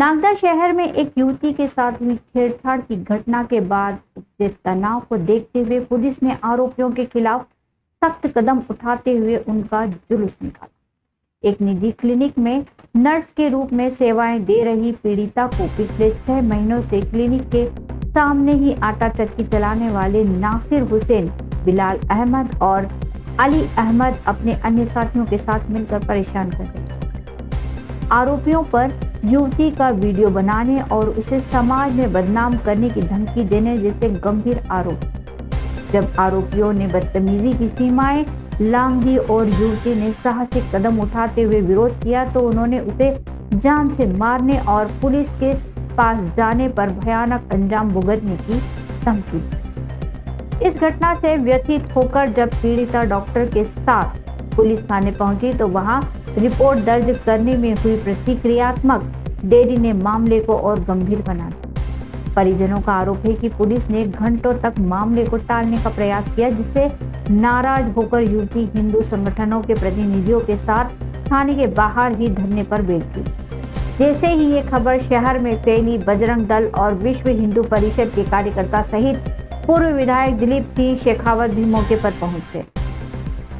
नागदा शहर में एक युवती के साथ हुई छेड़छाड़ की घटना के बाद उपजे तनाव को देखते हुए पुलिस ने आरोपियों के खिलाफ सख्त कदम उठाते हुए उनका जुलूस निकाला। एक निजी क्लिनिक में नर्स के रूप में सेवाएं दे रही पीड़िता को पिछले 6 महीनों से क्लिनिक के सामने ही आटा चक्की चलाने वाले नासिर हुसैन, बिलाल अहमद और अली अहमद अपने अन्य साथियों के साथ मिलकर परेशान कर रहे थे। आरोपियों पर युवती का वीडियो बनाने और उसे समाज में बदनाम करने की धमकी देने जैसे गंभीर आरोप। जब आरोपियों ने बदतमीजी की सीमाएं लांघ दी और युवती ने साहसिक कदम उठाते हुए विरोध किया तो उन्होंने उसे जान से मारने और पुलिस के पास जाने पर भयानक अंजाम भुगतने की धमकी दी। इस घटना से व्यथित होकर जब पीड़िता डॉक्टर के साथ पुलिस थाने पहुंची तो वहां रिपोर्ट दर्ज करने में हुई प्रतिक्रियात्मक देरी ने मामले को और गंभीर बना दिया। परिजनों का आरोप है कि पुलिस ने घंटों तक मामले को टालने का प्रयास किया, जिससे नाराज होकर युवती हिंदू संगठनों के प्रतिनिधियों के साथ थाने के बाहर ही धरने पर बैठ गई। जैसे ही ये खबर शहर में फैली, बजरंग दल और विश्व हिंदू परिषद के कार्यकर्ता सहित पूर्व विधायक दिलीप सिंह शेखावत भी मौके पर पहुंचे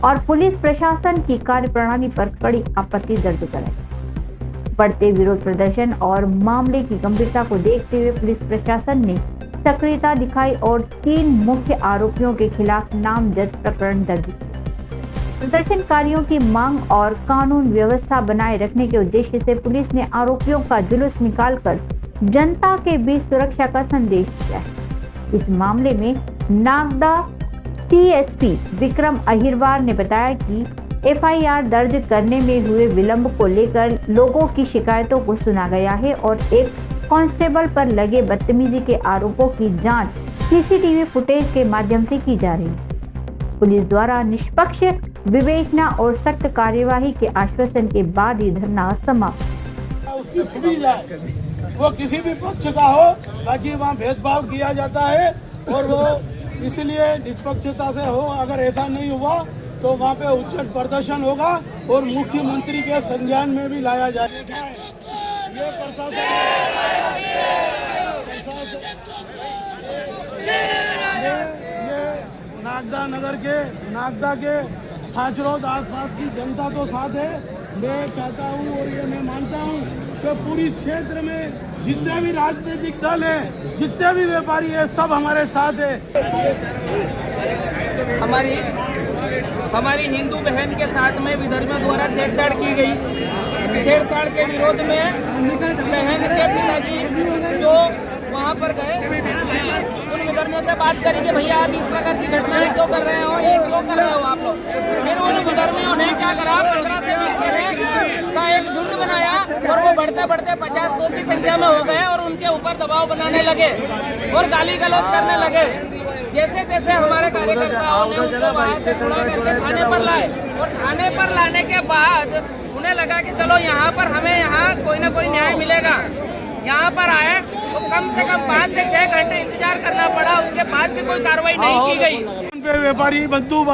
और पुलिस प्रशासन की कार्यप्रणाली पर कड़ी आपत्ति दर्ज कराई। बढ़ते विरोध प्रदर्शन और मामले की गंभीरता को देखते हुए पुलिस प्रशासन ने सक्रियता दिखाई और 3 मुख्य आरोपियों के खिलाफ नामजद प्रकरण दर्ज किया। प्रदर्शनकारियों की मांग और कानून व्यवस्था बनाए रखने के उद्देश्य से पुलिस ने आरोपियों का जुलूस निकालकर जनता के बीच सुरक्षा का संदेश दिया है। इस मामले में नागदा टीएसपी विक्रम अहिरवार ने बताया कि एफआईआर दर्ज करने में हुए विलंब को लेकर लोगों की शिकायतों को सुना गया है और एक कांस्टेबल पर लगे बदतमीजी के आरोपों की जांच सीसीटीवी फुटेज के माध्यम से की जा रही है। पुलिस द्वारा निष्पक्ष विवेचना और सख्त कार्यवाही के आश्वासन के बाद ही धरना समाप्त। उसकी सुनी जाए, वो किसी भी पक्ष का हो, ताकि वहाँ भेदभाव किया जाता है और वो इसलिए निष्पक्षता से हो। अगर ऐसा नहीं हुआ तो वहाँ पे उच्च प्रदर्शन होगा और मुख्यमंत्री के संज्ञान में भी लाया जाएगा। ये प्रशासन नागदा नगर के नागदा के खाचरोद आसपास की जनता तो साथ है। मैं चाहता हूँ और ये मैं मानता हूँ कि पूरी क्षेत्र में जितने भी राजनीतिक दल है, जितने भी व्यापारी है, सब हमारे साथ है। हमारी हिंदू बहन के साथ में विधर्मियों द्वारा छेड़छाड़ की गई। छेड़छाड़ के विरोध में बहन के पिताजी जो वहाँ पर गए, उन विधर्मियों से बात करी कि भैया आप इस प्रकार की घटनाएं क्यों कर रहे हो, ये क्यों कर रहे हो आप लोग। फिर उन विधर्मियों ने क्या करा, 15 से 20 जने का एक झुंड बनाया और वो बढ़ते बढ़ते 50-100 की संख्या में हो गए और उनके ऊपर दबाव बनाने लगे और गाली गलौज करने लगे। जैसे तैसे हमारे कार्यकर्ताओं ने उनको वहाँ से छुड़ा करके थाने पर लाए और थाने पर लाने के बाद उन्हें लगा कि चलो यहाँ पर हमें यहाँ कोई ना कोई न्याय मिलेगा। यहाँ पर आए तो कम से कम 5 से 6 घंटे इंतजार करना पड़ा, उसके बाद भी कोई कार्रवाई नहीं की गई। व्यापारी बंदूक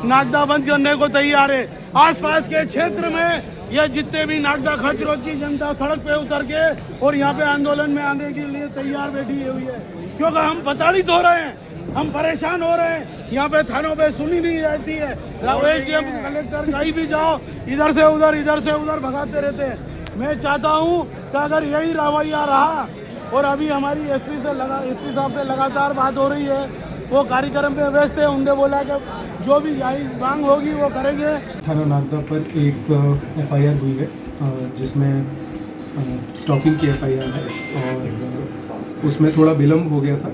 नागदा बंद करने को तैयार है। आसपास के क्षेत्र में ये जितने भी नागदा खचरोद की जनता सड़क पे उतर के और यहाँ पे आंदोलन में आने के लिए तैयार बैठी हुई है, क्योंकि हम प्रताड़ित हो रहे हैं, हम परेशान हो रहे हैं। यहाँ पे थानों पे सुनी नहीं जाती है। कलेक्टर कहीं भी जाओ, इधर से उधर भगाते रहते हैं। मैं चाहता हूँ कि अगर यही रवैया रहा और अभी हमारी एसपी साहब से लगातार बात हो रही है, वो कार्यक्रम पे व्यस्त है, उनने बोला कि जो भी मांग होगी वो करेंगे। थाना नागदा पर एक एफआईआर हुई है जिसमें स्टॉकिंग की एफआईआर है और उसमें थोड़ा विलम्ब हो गया था,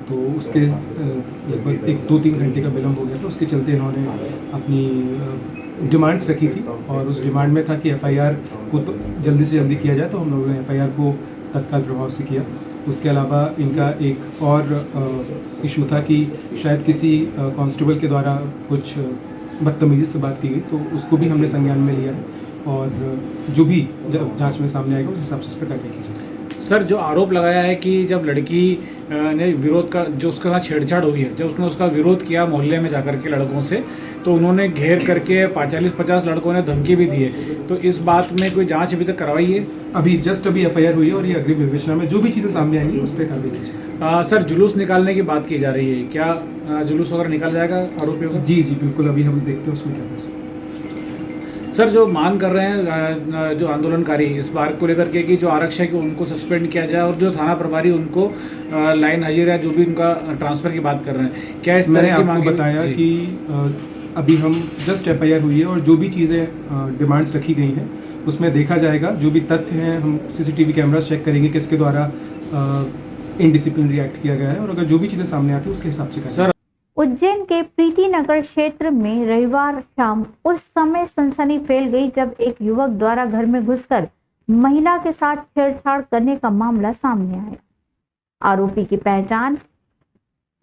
तो उसके लगभग 1-2-3 घंटे का विलम्ब हो गया था। उसके चलते इन्होंने अपनी डिमांड्स रखी थी और उस डिमांड में था कि एफआईआर को तो जल्दी से जल्दी किया जाए, तो हम लोगों ने एफआईआर को तत्काल प्रभाव से किया। उसके अलावा इनका एक और इशू था कि शायद किसी कांस्टेबल के द्वारा कुछ बदतमीजी से बात की गई, तो उसको भी हमने संज्ञान में लिया है और जो भी जांच में सामने आएगा उस हिसाब से इस पर कार्रवाई की जाएगी। सर, जो आरोप लगाया है कि जब लड़की ने विरोध का जो उसके साथ छेड़छाड़ हुई है, जब उसने उसका विरोध किया मोहल्ले में जाकर के लड़कों से, तो उन्होंने घेर करके 40-50 लड़कों ने धमकी भी दी है। तो इस बात में कोई जांच अभी तक करवाई है? अभी एफआईआर हुई है और ये अग्रिम विवेचना में जो भी चीज़ें सामने आएंगी उस पर कार्रवाई की जाएगी। सर, जुलूस निकालने की बात की जा रही है, क्या जुलूस वगैरह निकाला जाएगा आरोपियों का? जी बिल्कुल, अभी हम देखते हैं उसमें क्या कर सकते हैं। सर, जो मांग कर रहे हैं जो आंदोलनकारी इस बार को लेकर के कि जो आरक्षक है उनको सस्पेंड किया जाए और जो थाना प्रभारी उनको लाइन हाजिर या जो भी उनका ट्रांसफर की बात कर रहे हैं, क्या इस तरह की मांग? बताया कि अभी हम एफआईआर हुई है और जो भी चीज़ें डिमांड्स रखी गई हैं उसमें देखा जाएगा। जो भी तथ्य हैं हम सीसीटीवी कैमरास चेक करेंगे किसके द्वारा इनडिसिप्लिन रिएक्ट किया गया है, और अगर जो भी चीज़ें सामने आती है उसके हिसाब से करेंगे। सर, उज्जैन के प्रीति नगर क्षेत्र में रविवार शाम उस समय सनसनी फैल गई जब एक युवक द्वारा घर में घुसकर महिला के साथ छेड़छाड़ करने का मामला सामने आया। आरोपी की पहचान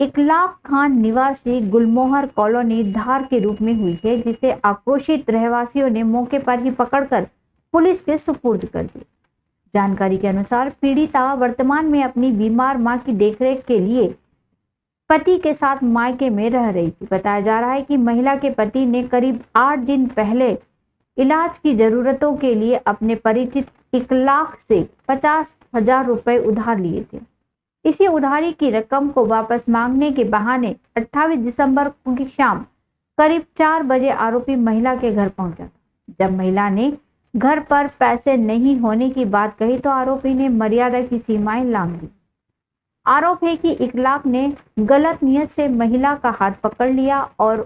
इकलाक खान निवासी गुलमोहर कॉलोनी धार के रूप में हुई है, जिसे आक्रोशित रहवासियों ने मौके पर ही पकड़कर पुलिस के सुपुर्द कर दिया। जानकारी के अनुसार पीड़िता वर्तमान में अपनी बीमार मां की देखरेख के लिए पति के साथ मायके में रह रही थी। बताया जा रहा है कि महिला के पति ने करीब 8 दिन पहले इलाज की जरूरतों के लिए अपने परिचित इकलाक से 50,000 रुपए उधार लिए थे। इसी उधारी की रकम को वापस मांगने के बहाने 28 दिसंबर की शाम करीब 4 बजे आरोपी महिला के घर पहुंचा। जब महिला ने घर पर पैसे नहीं होने की बात कही तो आरोपी ने मर्यादा की सीमाएं लांघ दी। आरोप है कि इकलाक ने गलत नियत से महिला का हाथ पकड़ लिया और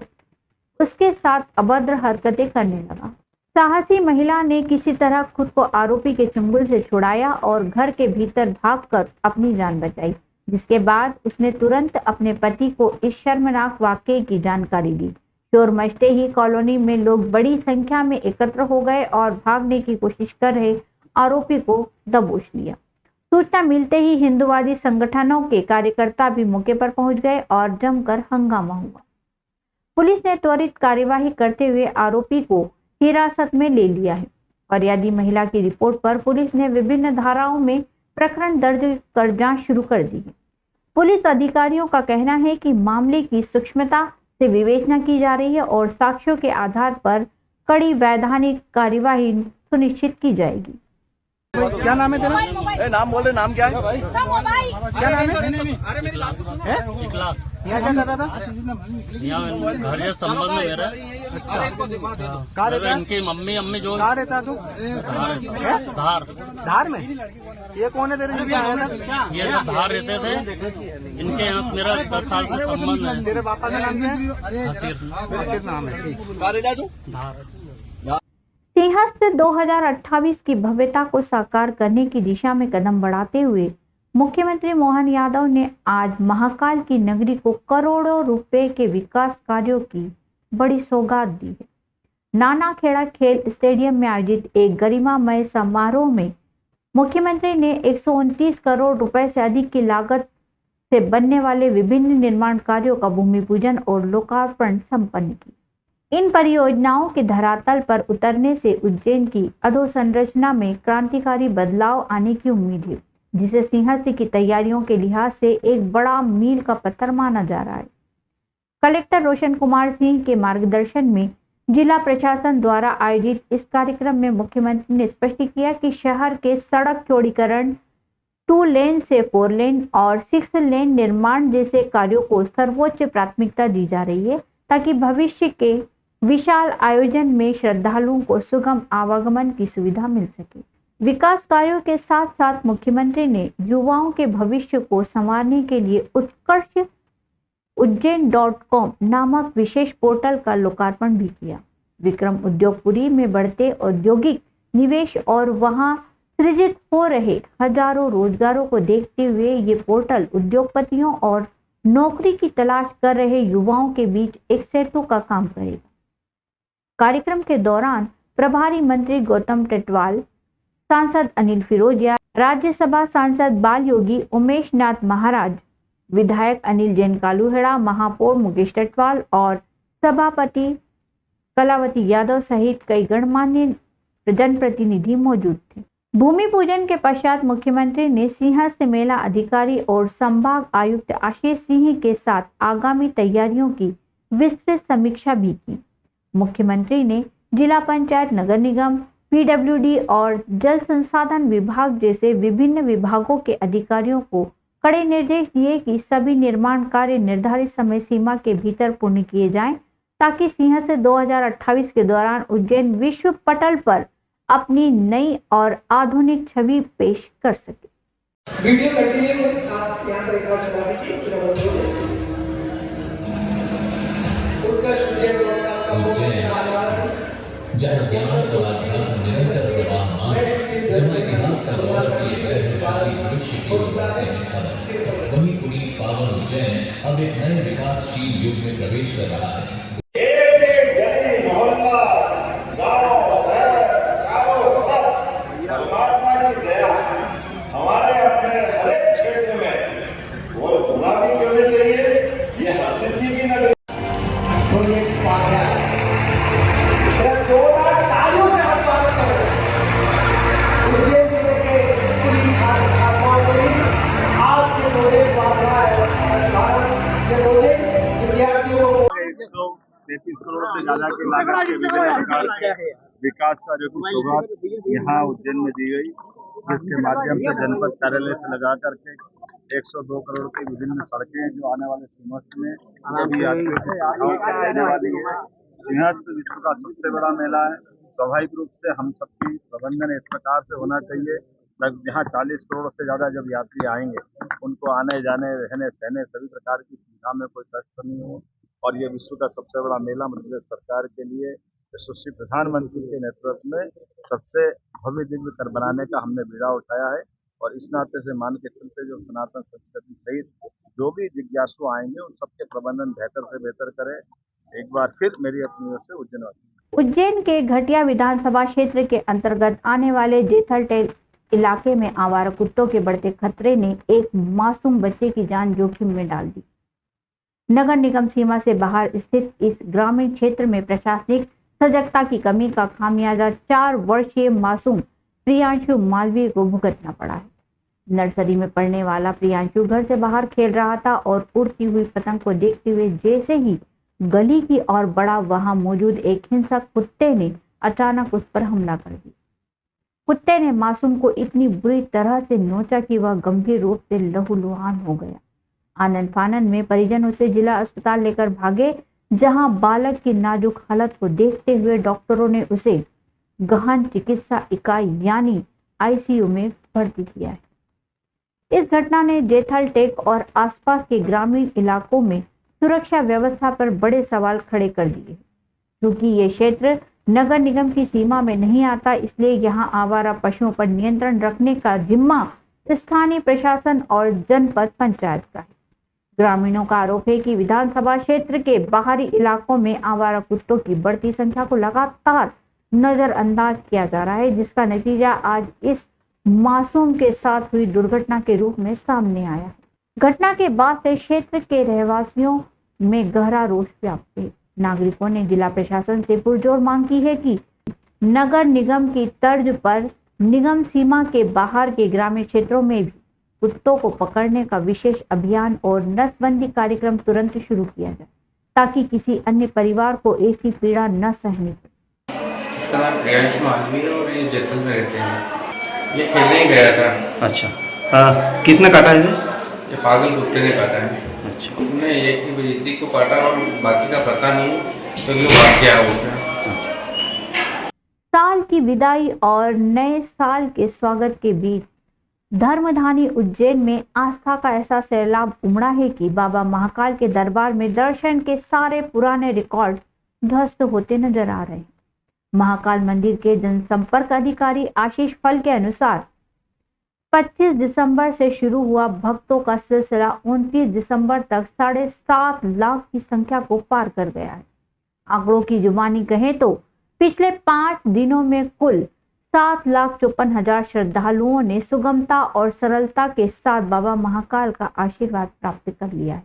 उसके साथ अभद्र हरकतें करने लगा। साहसी महिला ने किसी तरह खुद को आरोपी के चंगुल से छुड़ाया और घर के भीतर भागकर अपनी जान बचाई, जिसके बाद उसने तुरंत अपने पति को इस शर्मनाक वाकये की जानकारी दी। शोर मचते ही कॉलोनी में लोग बड़ी संख्या में एकत्र हो गए और भागने की कोशिश कर रहे आरोपी को दबोच लिया। सूचना मिलते ही हिंदुवादी संगठनों के कार्यकर्ता भी मौके पर पहुंच गए और जमकर हंगामा हुआ। पुलिस ने त्वरित कार्यवाही करते हुए आरोपी को हिरासत में ले लिया है। फरियादी महिला की रिपोर्ट पर पुलिस ने विभिन्न धाराओं में प्रकरण दर्ज कर जांच शुरू कर दी है। पुलिस अधिकारियों का कहना है कि मामले की सूक्ष्मता से विवेचना की जा रही है और साक्ष्यों के आधार पर कड़ी वैधानिक कार्यवाही सुनिश्चित की जाएगी। क्या नाम है तेरा? नाम बोल रहे, नाम क्या है? क्या नाम है? यहाँ क्या कर रहा था? यहाँ घर के संबंध में मेरा। अच्छा, कहाँ रहता है? इनकी मम्मी अम्मी जो कहाँ रहता तू? धार। धार में? ये कौन है तेरे? क्या आया था? ये सब धार रहते थे। इनके यहाँ से मेरा 10 साल से संबंध है। तेरे पापा का नाम क्या है? हसीर नाम है। कहाँ रहता तू? धार। सिंहस्थ 2028 की भव्यता को साकार करने की दिशा में कदम बढ़ाते हुए मुख्यमंत्री मोहन यादव ने आज महाकाल की नगरी को करोड़ों रुपए के विकास कार्यों की बड़ी सौगात दी है। नानाखेड़ा खेल स्टेडियम में आयोजित एक गरिमामय समारोह में मुख्यमंत्री ने 129 करोड़ रुपए से अधिक की लागत से बनने वाले विभिन्न निर्माण कार्यों का भूमि पूजन और लोकार्पण संपन्न की। इन परियोजनाओं के धरातल पर उतरने से उज्जैन की अधोसंरचना में क्रांतिकारी बदलाव आने की उम्मीद है, जिसे सिंहस्थ की तैयारियों के लिहाज से एक बड़ा मील का पत्थर माना जा रहा है। कलेक्टर रोशन कुमार सिंह के मार्गदर्शन में जिला प्रशासन द्वारा आयोजित इस कार्यक्रम में मुख्यमंत्री ने स्पष्ट किया कि शहर के सड़क चौड़ीकरण, 2 लेन से 4 लेन और 6 लेन निर्माण जैसे कार्यों को सर्वोच्च प्राथमिकता दी जा रही है, ताकि भविष्य के विशाल आयोजन में श्रद्धालुओं को सुगम आवागमन की सुविधा मिल सके। विकास कार्यों के साथ साथ मुख्यमंत्री ने युवाओं के भविष्य को संवारने के लिए उत्कर्ष उज्जैन.com नामक विशेष पोर्टल का लोकार्पण भी किया। विक्रम उद्योगपुरी में बढ़ते औद्योगिक निवेश और वहां सृजित हो रहे हजारों रोजगारों को देखते हुए ये पोर्टल उद्योगपतियों और नौकरी की तलाश कर रहे युवाओं के बीच एक सेतु का काम करेगा। कार्यक्रम के दौरान प्रभारी मंत्री गौतम टेटवाल, सांसद अनिल फिरोजिया, राज्यसभा सांसद बाल योगी उमेश नाथ महाराज, विधायक अनिल जैन कालूहेड़ा, महापौर मुकेश टेटवाल और सभापति कलावती यादव सहित कई गणमान्य जनप्रतिनिधि मौजूद थे। भूमि पूजन के पश्चात मुख्यमंत्री ने सिंहस्थ मेला अधिकारी और संभाग आयुक्त आशीष सिंह के साथ आगामी तैयारियों की विस्तृत समीक्षा भी की। मुख्यमंत्री ने जिला पंचायत, नगर निगम, पीडब्ल्यूडी और जल संसाधन विभाग जैसे विभिन्न विभागों के अधिकारियों को कड़े निर्देश दिए कि सभी निर्माण कार्य निर्धारित समय सीमा के भीतर पूर्ण किए जाएं, ताकि सिंहस्थ 2028 के दौरान उज्जैन विश्व पटल पर अपनी नई और आधुनिक छवि पेश कर सके। वीडियो कंटिन्यू आप यहाँ पर एक बार चला दीजिए। उत्कर्ष उज्जैन जहाँ ज्ञान और अध्यात्म निरंतर प्रवाहमान, जहाँ इतिहास का गौरव किए गए विशाली भविष्य की खबर, वहीं पुनीत पावन उज्जैन अब एक नए विकासशील युग में प्रवेश कर रहा है। हमारे अपने हर एक क्षेत्र में और गुलाबी क्यों नहीं चाहिए, ये हरसिद्धि की नगरी। करोड़ से ज्यादा की लागत के विभिन्न विकास कार्यों की शुरुआत यहाँ उज्जैन में दी गई, जिसके माध्यम से जनपद कार्यालय से लगा करके 102 करोड़ की विभिन्न सड़कें जो आने वाले सिंहस्थ में सभी यात्रियों को सुविधाएं देने वाली है। सिंहस्थ विश्व का सबसे बड़ा मेला है। स्वाभाविक रूप से हम सबकी प्रबंधन इस प्रकार से होना चाहिए, जहाँ 40 करोड़ से ज्यादा जब यात्री आएंगे उनको आने जाने, रहने सहने सभी प्रकार की सुविधा में कोई कष्ट नहीं हो। और ये विश्व का सबसे बड़ा मेला मध्य प्रदेश सरकार के लिए यशस्वी प्रधानमंत्री के नेतृत्व में सबसे भव्य दिव्य कर बनाने का हमने बीड़ा उठाया है। और इस नाते से मान के चलते जो सनातन संस्कृति सहित जो भी जिज्ञासु आएंगे उन सबके प्रबंधन बेहतर से बेहतर करें। एक बार फिर मेरी अपनी ओर से उज्जैन के घटिया विधानसभा क्षेत्र के अंतर्गत आने वाले जेथलटेल इलाके में आवारा कुत्तों के बढ़ते खतरे ने एक मासूम बच्चे की जान जोखिम में डाल दी। नगर निगम सीमा से बाहर स्थित इस ग्रामीण क्षेत्र में प्रशासनिक सजगता की कमी का खामियाजा 4 वर्षीय मासूम प्रियांशु मालवीय को भुगतना पड़ा है। नर्सरी में पढ़ने वाला प्रियांशु घर से बाहर खेल रहा था और उड़ती हुई पतंग को देखते हुए जैसे ही गली की ओर बढ़ा, वहां मौजूद एक हिंसक कुत्ते ने अचानक उस पर हमला कर दिया। कुत्ते ने मासूम को इतनी बुरी तरह से नोचा कि वह गंभीर रूप से लहूलुहान हो गया। आनंद फानन में परिजन उसे जिला अस्पताल लेकर भागे, जहां बालक की नाजुक हालत को देखते हुए डॉक्टरों ने उसे गहन चिकित्सा इकाई यानी आईसीयू में भर्ती किया है। इस घटना ने जेथलटेक और आसपास के ग्रामीण इलाकों में सुरक्षा व्यवस्था पर बड़े सवाल खड़े कर दिए। क्योंकि ये क्षेत्र नगर निगम की सीमा में नहीं आता, इसलिए यहाँ आवारा पशुओं पर नियंत्रण रखने का जिम्मा स्थानीय प्रशासन और जनपद पंचायत का है। ग्रामीणों का आरोप है कि विधानसभा क्षेत्र के बाहरी इलाकों में आवारा कुत्तों की बढ़ती संख्या को लगातार नजरअंदाज किया जा रहा है, जिसका नतीजा आज इस मासूम के साथ हुई दुर्घटना के रूप में सामने आया है। घटना के बाद से क्षेत्र के रहवासियों में गहरा रोष व्याप्त है। नागरिकों ने जिला प्रशासन से पुरजोर मांग की है कि नगर निगम की तर्ज पर निगम सीमा के बाहर के ग्रामीण क्षेत्रों में भी कुत्तों को पकड़ने का विशेष अभियान और नसबंदी कार्यक्रम तुरंत शुरू किया जाए, ताकि किसी अन्य परिवार को ऐसी पीड़ा न सहनी पड़े। इसका नाम प्रियांशु मालवीय है और ये जयपुर में रहते हैं। ये खेलने ही गया था। अच्छा, किसने काटा है? ये पागल कुत्ते ने काटा है। अच्छा, उन्होंने एक इसी को काटा और बाकी का पता नहीं, क्योंकि वो भाग गया हो गया। साल की विदाई और नए साल के स्वागत के बीच धर्मधानी उज्जैन में आस्था का ऐसा सैलाब उमड़ा है कि बाबा महाकाल के दरबार में दर्शन के सारे पुराने रिकॉर्ड ध्वस्त होते नजर आ रहे हैं। महाकाल मंदिर के जनसंपर्क अधिकारी आशीष फल के अनुसार 25 दिसंबर से शुरू हुआ भक्तों का सिलसिला 29 दिसंबर तक 7.5 लाख की संख्या को पार कर गया है। आंकड़ों की जुबानी कहें तो पिछले 5 दिनों में कुल 7,54,000 श्रद्धालुओं ने सुगमता और सरलता के साथ बाबा महाकाल का आशीर्वाद प्राप्त कर लिया है।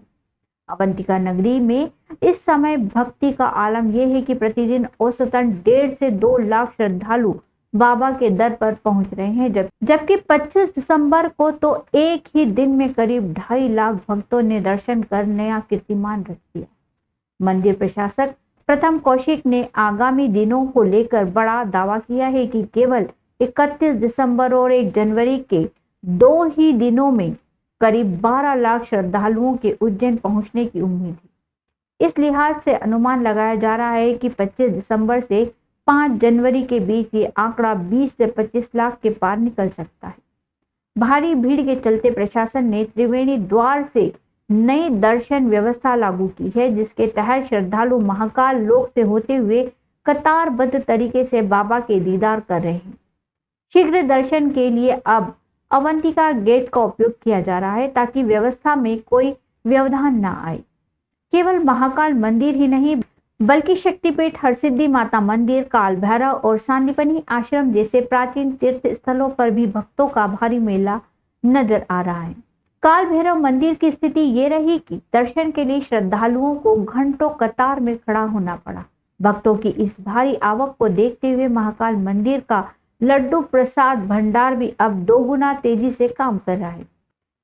अवंतिका नगरी में इस समय भक्ति का आलम यह है कि प्रतिदिन औसतन 1.5 से 2 लाख श्रद्धालु बाबा के दर पर पहुंच रहे हैं। जबकि 25 दिसंबर को तो एक ही दिन में करीब 2.5 लाख भक्तों ने दर्शन कर नया कीर्तिमान रच दिया। मंदिर प्रशासक प्रथम कौशिक ने आगामी दिनों को लेकर बड़ा दावा किया है कि केवल 31 दिसंबर और 1 जनवरी के 2 ही दिनों में करीब 12 लाख श्रद्धालुओं के उज्जैन पहुंचने की उम्मीद है। इस लिहाज से अनुमान लगाया जा रहा है कि 25 दिसंबर से 5 जनवरी के बीच ये आंकड़ा 20 से 25 लाख के पार निकल सकता है। भारी भीड़ के चलते प्रशासन ने त्रिवेणी द्वार से नई दर्शन व्यवस्था लागू की है, जिसके तहत श्रद्धालु महाकाल लोक से होते हुए कतारबद्ध तरीके से बाबा के दीदार कर रहे हैं। शीघ्र दर्शन के लिए अब अवंतिका गेट का उपयोग किया जा रहा है ताकि व्यवस्था में कोई व्यवधान न आए। केवल महाकाल मंदिर ही नहीं बल्कि शक्तिपीठ, हरसिद्धि माता मंदिर, काल भैरव और सांदीपनी आश्रम जैसे प्राचीन तीर्थ स्थलों पर भी भक्तों का भारी मेला नजर आ रहा है। काल भैरव मंदिर की स्थिति ये रही कि दर्शन के लिए श्रद्धालुओं को घंटों कतार में खड़ा होना पड़ा। भक्तों की इस भारी आवक को देखते हुए महाकाल मंदिर का लड्डू प्रसाद भंडार भी अब 2 गुना तेजी से काम कर रहा है।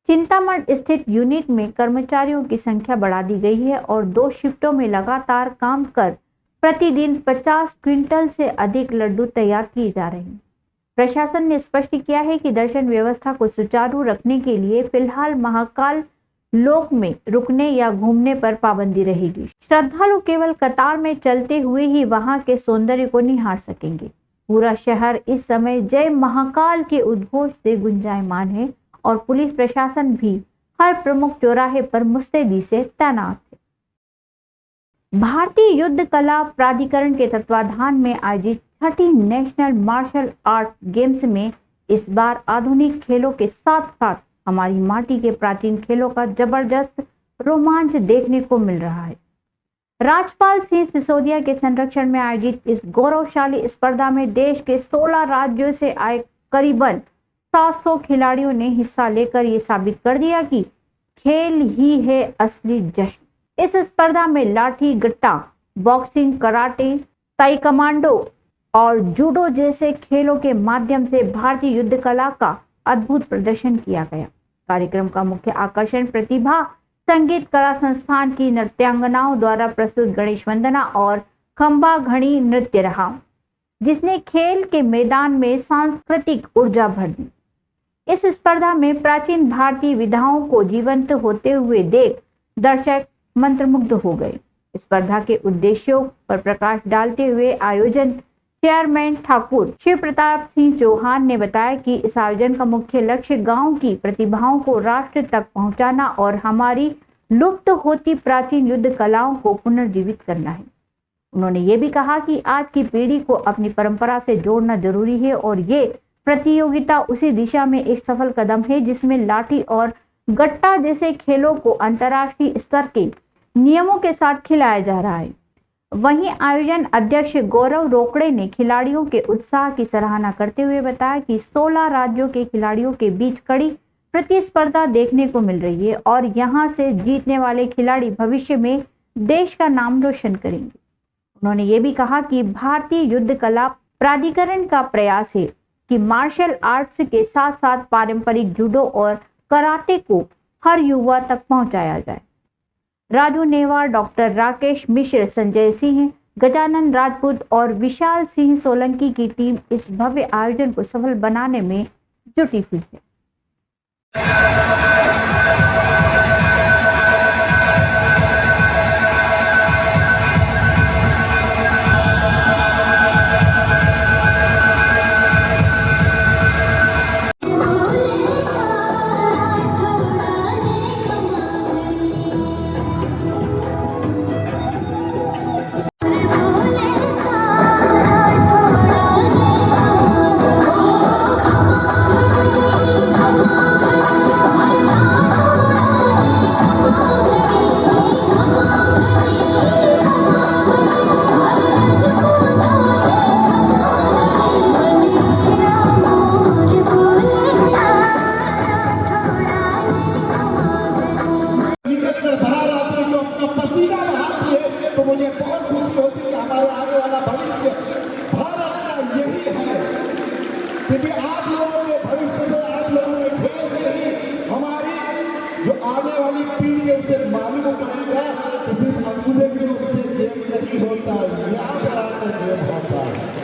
चिंतामण स्थित यूनिट में कर्मचारियों की संख्या बढ़ा दी गई है और 2 शिफ्टों में लगातार काम कर प्रतिदिन 50 क्विंटल से अधिक लड्डू तैयार किए जा रहे हैं। प्रशासन ने स्पष्ट किया है कि दर्शन व्यवस्था को सुचारू रखने के लिए फिलहाल महाकाल लोक में रुकने या घूमने पर पाबंदी रहेगी। श्रद्धालु केवल कतार में चलते हुए ही वहां के सौंदर्य को निहार सकेंगे। पूरा शहर इस समय जय महाकाल के उद्घोष से गुंजायमान है और पुलिस प्रशासन भी हर प्रमुख चौराहे पर मुस्तैदी से तैनात है। भारतीय युद्ध कला प्राधिकरण के तत्वाधान में आयोजित 6ठी नेशनल मार्शल आर्ट्स गेम्स में इस बार आधुनिक खेलों के साथ साथ हमारी माटी के प्राचीन खेलों का जबरदस्त रोमांच देखने को मिल रहा है। राजपाल सिंह सिसोदिया के संरक्षण में आयोजित इस गौरवशाली स्पर्धा में देश के 16 राज्यों से आए करीबन 700 खिलाड़ियों ने हिस्सा लेकर ये साबित कर दिया कि खेल ही है असली जश्न। इस स्पर्धा में लाठी गट्टा, बॉक्सिंग, कराटे, ताइक्वांडो और जूडो जैसे खेलों के माध्यम से भारतीय युद्ध कला का अद्भुत प्रदर्शन किया गया। कार्यक्रम का मुख्य आकर्षण प्रतिभा संगीत कला संस्थान की नृत्यांगनाओं द्वारा प्रस्तुत गणेश वंदना और खंबा घड़ी नृत्य रहा, जिसने खेल के मैदान में सांस्कृतिक ऊर्जा भर दी। इस स्पर्धा में प्राचीन भारतीय विधाओं को जीवंत होते हुए देख दर्शक मंत्रमुग्ध हो गए। स्पर्धा के उद्देश्यों पर प्रकाश डालते हुए आयोजन चेयरमैन ठाकुर शिव प्रताप सिंह चौहान ने बताया कि इस आयोजन का मुख्य लक्ष्य गांव की प्रतिभाओं को राष्ट्र तक पहुंचाना और हमारी लुप्त होती प्राचीन युद्ध कलाओं को पुनर्जीवित करना है। उन्होंने ये भी कहा कि आज की पीढ़ी को अपनी परंपरा से जोड़ना जरूरी है और ये प्रतियोगिता उसी दिशा में एक सफल कदम है जिसमें लाठी और गट्टा जैसे खेलों को अंतर्राष्ट्रीय स्तर के नियमों के साथ खिलाया जा रहा है। वहीं आयोजन अध्यक्ष गौरव रोकड़े ने खिलाड़ियों के उत्साह की सराहना करते हुए बताया कि 16 राज्यों के खिलाड़ियों के बीच कड़ी प्रतिस्पर्धा देखने को मिल रही है और यहां से जीतने वाले खिलाड़ी भविष्य में देश का नाम रोशन करेंगे। उन्होंने ये भी कहा कि भारतीय युद्ध कला प्राधिकरण का प्रयास है कि मार्शल आर्ट्स के साथ साथ पारंपरिक जूडो और कराटे को हर युवा तक पहुंचाया जाए। राजू नेवार, डॉक्टर राकेश मिश्र, संजय सिंह, गजानन राजपूत और विशाल सिंह सोलंकी की टीम इस भव्य आयोजन को सफल बनाने में जुटी हुई है। Hare क्योंकि आप लोगों के भविष्य से, आप लोगों के खेल से ही हमारी जो आने वाली पीढ़ी है उसे मालूम पड़ेगा कि सिर्फ अंगूठे के उससे गेम नहीं होता, यहाँ पर आकर गेम होता है।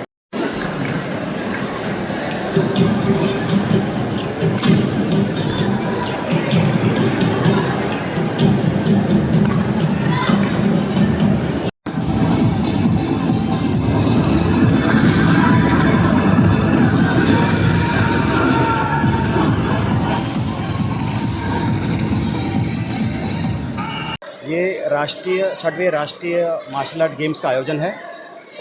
ये छठवें राष्ट्रीय मार्शल आर्ट गेम्स का आयोजन है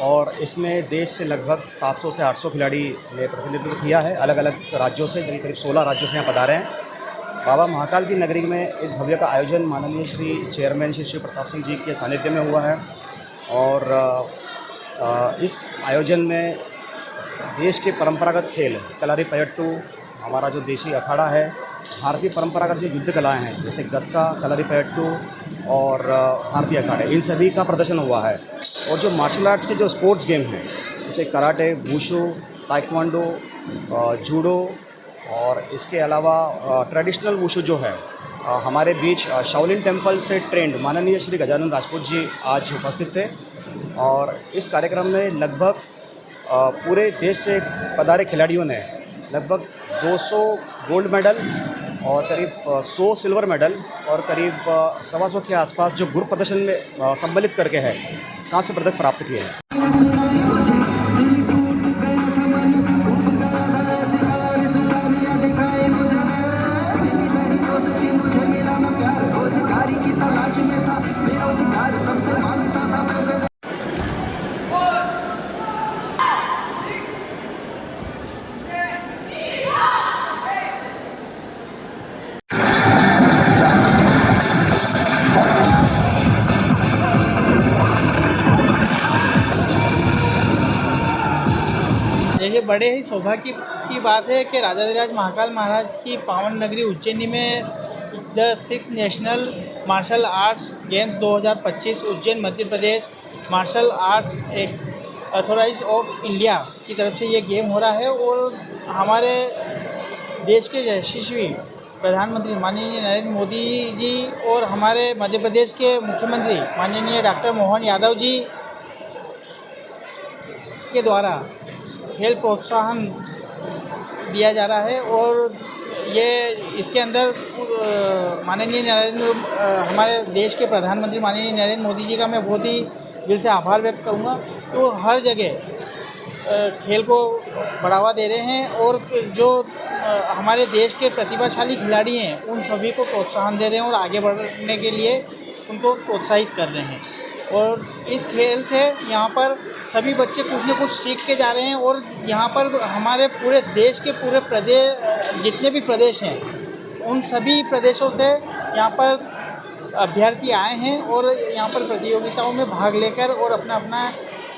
और इसमें देश से लगभग 700 से 800 खिलाड़ी ने प्रतिनिधित्व किया है। अलग अलग राज्यों से, करीब 16 राज्यों से यहाँ पधारे हैं। बाबा महाकाल की नगरी में इस भव्य का आयोजन माननीय श्री चेयरमैन श्री शिव प्रताप सिंह जी के सानिध्य में हुआ है और इस आयोजन में देश के परंपरागत खेल कलारीपयट्टू, हमारा जो देसी अखाड़ा है, भारतीय परंपरागत जो युद्ध कलाएं हैं जैसे गतका, कलारीपयट्टू और भारतीय अखाड़े, इन सभी का प्रदर्शन हुआ है। और जो मार्शल आर्ट्स के जो स्पोर्ट्स गेम हैं जैसे कराटे, वुशु, ताइक्वांडो, जूडो और इसके अलावा ट्रेडिशनल वुशु जो है हमारे बीच शाओलिन टेम्पल से ट्रेंड माननीय श्री गजानन राजपूत जी आज उपस्थित थे और इस कार्यक्रम में लगभग पूरे देश से पधारे खिलाड़ियों ने लगभग 200 गोल्ड मेडल और करीब 100 सिल्वर मेडल और करीब 125 के आसपास जो ग्रुप प्रदर्शन में सम्मिलित करके है कांस्य पदक प्राप्त किए हैं। ये बड़े ही सौभाग्य की बात है कि राजाधिराज महाकाल महाराज की पावन नगरी उज्जैनी में the 6th national martial arts games 2025 Ujjain Madhya Pradesh martial arts authorize of India की तरफ से ये गेम हो रहा है और हमारे देश के यशस्वी प्रधानमंत्री माननीय नरेंद्र मोदी जी और हमारे मध्य प्रदेश के मुख्यमंत्री माननीय डॉक्टर मोहन यादव जी के द्वारा खेल प्रोत्साहन दिया जा रहा है और ये इसके अंदर माननीय हमारे देश के प्रधानमंत्री माननीय नरेंद्र मोदी जी का मैं बहुत ही दिल से आभार व्यक्त करूँगा। तो हर जगह खेल को बढ़ावा दे रहे हैं और जो हमारे देश के प्रतिभाशाली खिलाड़ी हैं उन सभी को प्रोत्साहन दे रहे हैं और आगे बढ़ने के लिए उनको प्रोत्साहित कर रहे हैं। और इस खेल से यहाँ पर सभी बच्चे कुछ न कुछ सीख के जा रहे हैं और यहाँ पर हमारे पूरे देश के पूरे प्रदेश जितने भी प्रदेश हैं उन सभी प्रदेशों से यहाँ पर अभ्यर्थी आए हैं और यहाँ पर प्रतियोगिताओं में भाग लेकर और अपना अपना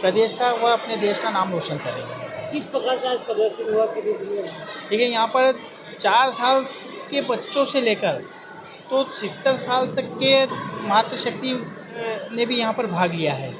प्रदेश का व अपने देश का नाम रोशन करेंगे। किस प्रकार का प्रदर्शन हुआ? ठीक है, यहाँ पर 4 साल के बच्चों से लेकर तो 70 साल तक के मातृशक्ति ने भी यहाँ पर भाग लिया है।